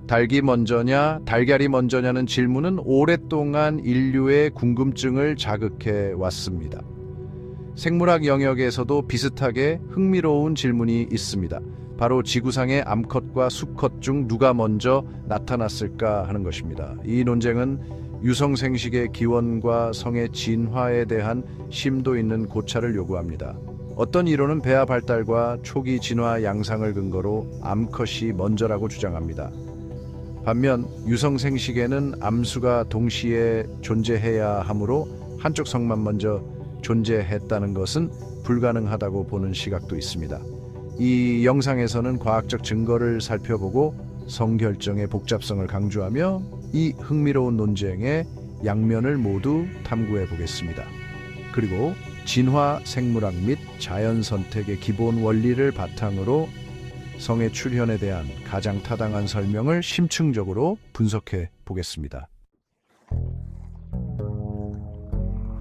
닭이 먼저냐, 달걀이 먼저냐는 질문은 오랫동안 인류의 궁금증을 자극해 왔습니다. 생물학 영역에서도 비슷하게 흥미로운 질문이 있습니다. 바로 지구상의 암컷과 수컷 중 누가 먼저 나타났을까 하는 것입니다. 이 논쟁은 유성생식의 기원과 성의 진화에 대한 심도 있는 고찰을 요구합니다. 어떤 이론은 배아 발달과 초기 진화 양상을 근거로 암컷이 먼저라고 주장합니다. 반면 유성생식에는 암수가 동시에 존재해야 하므로 한쪽 성만 먼저 존재했다는 것은 불가능하다고 보는 시각도 있습니다. 이 영상에서는 과학적 증거를 살펴보고 성결정의 복잡성을 강조하며 이 흥미로운 논쟁의 양면을 모두 탐구해 보겠습니다. 그리고 진화, 생물학 및 자연 선택의 기본 원리를 바탕으로 성의 출현에 대한 가장 타당한 설명을 심층적으로 분석해 보겠습니다.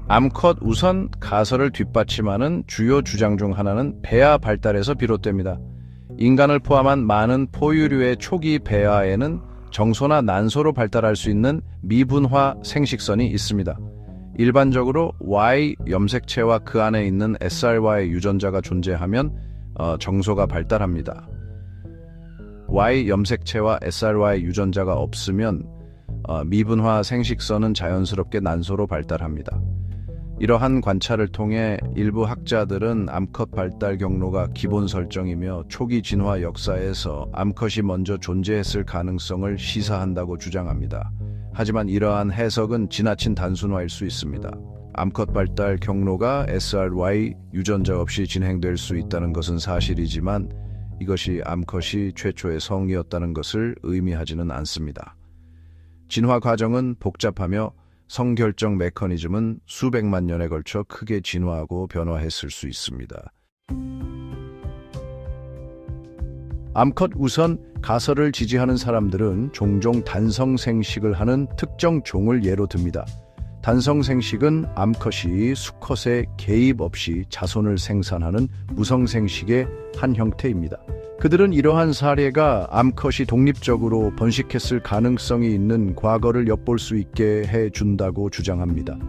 암컷 우선 가설을 뒷받침하는 주요 주장 중 하나는 배아 발달에서 비롯됩니다. 인간을 포함한 많은 포유류의 초기 배아에는 정소나 난소로 발달할 수 있는 미분화 생식선이 있습니다. 일반적으로 Y 염색체와 그 안에 있는 SRY 유전자가 존재하면 정소가 발달합니다. Y 염색체와 SRY 유전자가 없으면 미분화 생식선은 자연스럽게 난소로 발달합니다. 이러한 관찰을 통해 일부 학자들은 암컷 발달 경로가 기본 설정이며 초기 진화 역사에서 암컷이 먼저 존재했을 가능성을 시사한다고 주장합니다. 하지만 이러한 해석은 지나친 단순화일 수 있습니다. 암컷 발달 경로가 SRY 유전자 없이 진행될 수 있다는 것은 사실이지만 이것이 암컷이 최초의 성이었다는 것을 의미하지는 않습니다. 진화 과정은 복잡하며 성결정 메커니즘은 수백만 년에 걸쳐 크게 진화하고 변화했을 수 있습니다. 암컷 우선 가설을 지지하는 사람들은 종종 단성생식을 하는 특정 종을 예로 듭니다. 단성생식은 암컷이 수컷의 개입 없이 자손을 생산하는 무성생식의 한 형태입니다. 그들은 이러한 사례가 암컷이 독립적으로 번식했을 가능성이 있는 과거를 엿볼 수 있게 해준다고 주장합니다.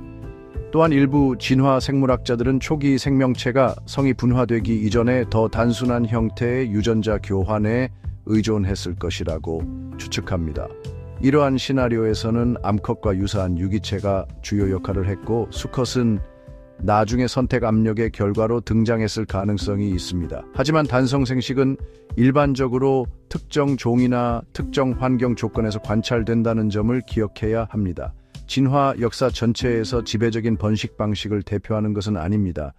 또한 일부 진화 생물학자들은 초기 생명체가 성이 분화되기 이전에 더 단순한 형태의 유전자 교환에 의존했을 것이라고 추측합니다. 이러한 시나리오에서는 암컷과 유사한 유기체가 주요 역할을 했고 수컷은 나중에 선택 압력의 결과로 등장했을 가능성이 있습니다. 하지만 단성생식은 일반적으로 특정 종이나 특정 환경 조건에서 관찰된다는 점을 기억해야 합니다. 진화 역사 전체에서 지배적인 번식 방식을 대표하는 것은 아닙니다.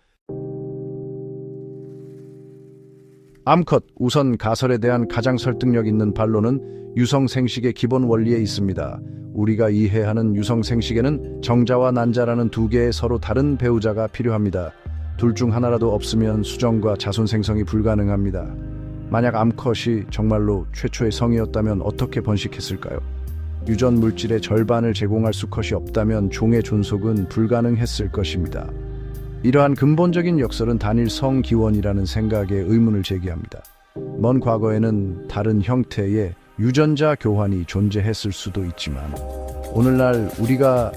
암컷 우선 가설에 대한 가장 설득력 있는 반론은 유성생식의 기본 원리에 있습니다. 우리가 이해하는 유성생식에는 정자와 난자라는 두 개의 서로 다른 배우자가 필요합니다. 둘 중 하나라도 없으면 수정과 자손 생성이 불가능합니다. 만약 암컷이 정말로 최초의 성이었다면 어떻게 번식했을까요? 유전 물질의 절반을 제공할 수컷이 없다면 종의 존속은 불가능했을 것입니다. 이러한 근본적인 역설은 단일 성기원이라는 생각에 의문을 제기합니다. 먼 과거에는 다른 형태의 유전자 교환이 존재했을 수도 있지만 오늘날 우리가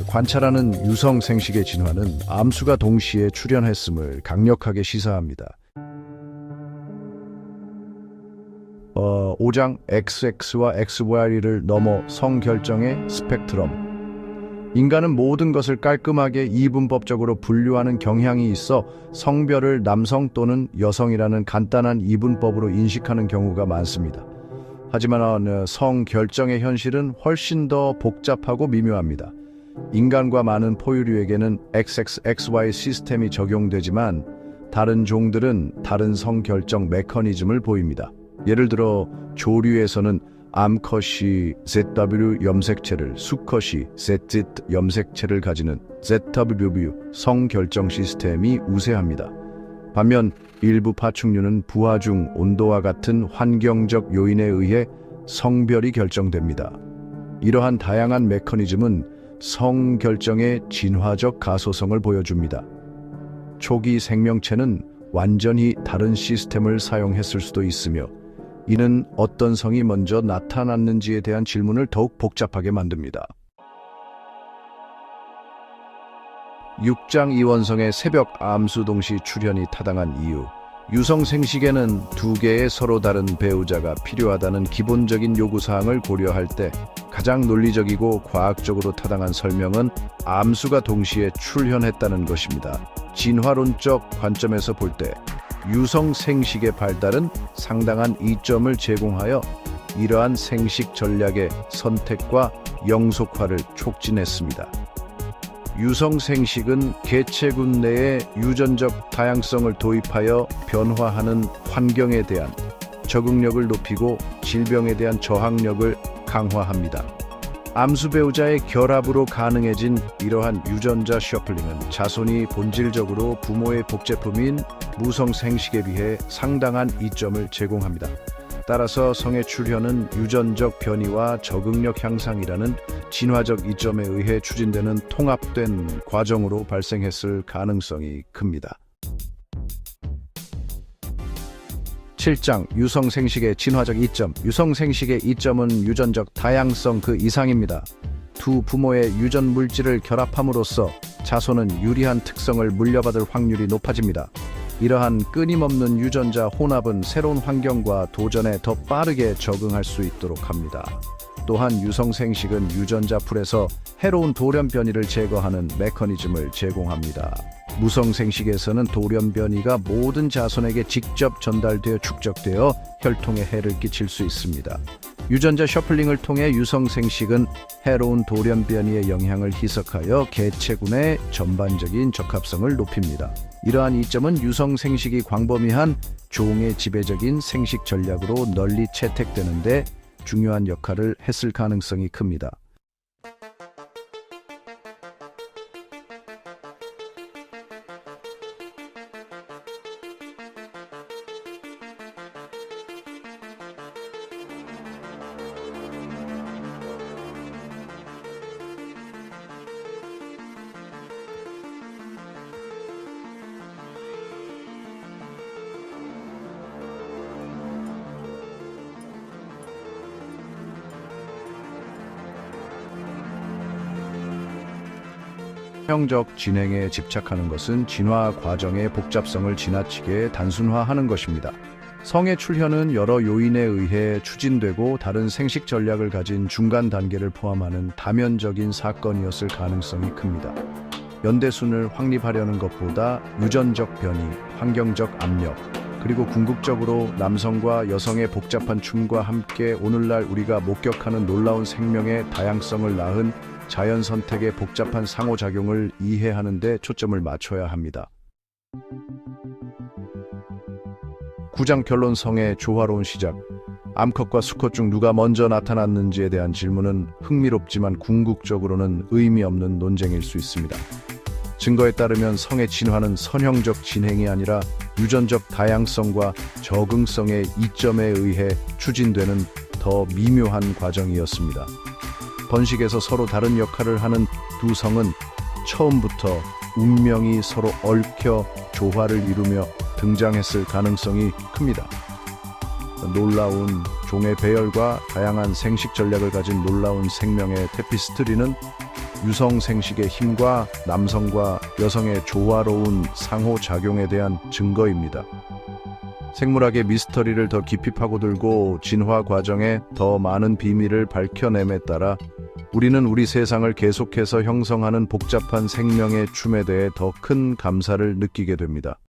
관찰하는 유성생식의 진화는 암수가 동시에 출현했음을 강력하게 시사합니다. 5장 XX와 XY를 넘어 성결정의 스펙트럼. 인간은 모든 것을 깔끔하게 이분법적으로 분류하는 경향이 있어 성별을 남성 또는 여성이라는 간단한 이분법으로 인식하는 경우가 많습니다. 하지만 성결정의 현실은 훨씬 더 복잡하고 미묘합니다. 인간과 많은 포유류에게는 XXXY 시스템이 적용되지만 다른 종들은 다른 성결정 메커니즘을 보입니다. 예를 들어 조류에서는 암컷이 ZW 염색체를, 수컷이 ZZ 염색체를 가지는 ZWW 성결정 시스템이 우세합니다. 반면 일부 파충류는 부화 중 온도와 같은 환경적 요인에 의해 성별이 결정됩니다. 이러한 다양한 메커니즘은 성결정의 진화적 가소성을 보여줍니다. 초기 생명체는 완전히 다른 시스템을 사용했을 수도 있으며 이는 어떤 성이 먼저 나타났는지에 대한 질문을 더욱 복잡하게 만듭니다. 6장 이원성의 새벽 암수동시 출현이 타당한 이유. 유성생식에는 두 개의 서로 다른 배우자가 필요하다는 기본적인 요구사항을 고려할 때 가장 논리적이고 과학적으로 타당한 설명은 암수가 동시에 출현했다는 것입니다. 진화론적 관점에서 볼 때 유성생식의 발달은 상당한 이점을 제공하여 이러한 생식 전략의 선택과 영속화를 촉진했습니다. 유성생식은 개체군 내에 유전적 다양성을 도입하여 변화하는 환경에 대한 적응력을 높이고 질병에 대한 저항력을 강화합니다. 암수 배우자의 결합으로 가능해진 이러한 유전자 셔플링은 자손이 본질적으로 부모의 복제품인 무성생식에 비해 상당한 이점을 제공합니다. 따라서 성의 출현은 유전적 변이와 적응력 향상이라는 진화적 이점에 의해 추진되는 통합된 과정으로 발생했을 가능성이 큽니다. 7장 유성생식의 진화적 이점. 유성생식의 이점은 유전적 다양성 그 이상입니다. 두 부모의 유전 물질을 결합함으로써 자손은 유리한 특성을 물려받을 확률이 높아집니다. 이러한 끊임없는 유전자 혼합은 새로운 환경과 도전에 더 빠르게 적응할 수 있도록 합니다. 또한 유성생식은 유전자 풀에서 해로운 돌연 변이를 제거하는 메커니즘을 제공합니다. 무성생식에서는 돌연 변이가 모든 자손에게 직접 전달되어 축적되어 혈통에 해를 끼칠 수 있습니다. 유전자 셔플링을 통해 유성생식은 해로운 돌연 변이의 영향을 희석하여 개체군의 전반적인 적합성을 높입니다. 이러한 이점은 유성생식이 광범위한 종의 지배적인 생식 전략으로 널리 채택되는 데 중요한 역할을 했을 가능성이 큽니다. 선형적 진행에 집착하는 것은 진화 과정의 복잡성을 지나치게 단순화하는 것입니다. 성의 출현은 여러 요인에 의해 추진되고 다른 생식 전략을 가진 중간 단계를 포함하는 다면적인 사건이었을 가능성이 큽니다. 연대순을 확립하려는 것보다 유전적 변이, 환경적 압력, 그리고 궁극적으로 남성과 여성의 복잡한 춤과 함께 오늘날 우리가 목격하는 놀라운 생명의 다양성을 낳은 자연 선택의 복잡한 상호작용을 이해하는 데 초점을 맞춰야 합니다. 9장 결론. 성의 조화로운 시작. 암컷과 수컷 중 누가 먼저 나타났는지에 대한 질문은 흥미롭지만 궁극적으로는 의미 없는 논쟁일 수 있습니다. 증거에 따르면 성의 진화는 선형적 진행이 아니라 유전적 다양성과 적응성의 이점에 의해 추진되는 더 미묘한 과정이었습니다. 번식에서 서로 다른 역할을 하는 두 성은 처음부터 운명이 서로 얽혀 조화를 이루며 등장했을 가능성이 큽니다. 놀라운 종의 배열과 다양한 생식 전략을 가진 놀라운 생명의 테피스트리는 유성생식의 힘과 남성과 여성의 조화로운 상호작용에 대한 증거입니다. 생물학의 미스터리를 더 깊이 파고들고 진화 과정에 더 많은 비밀을 밝혀냄에 따라 우리는 우리 세상을 계속해서 형성하는 복잡한 생명의 춤에 대해 더 큰 감사를 느끼게 됩니다.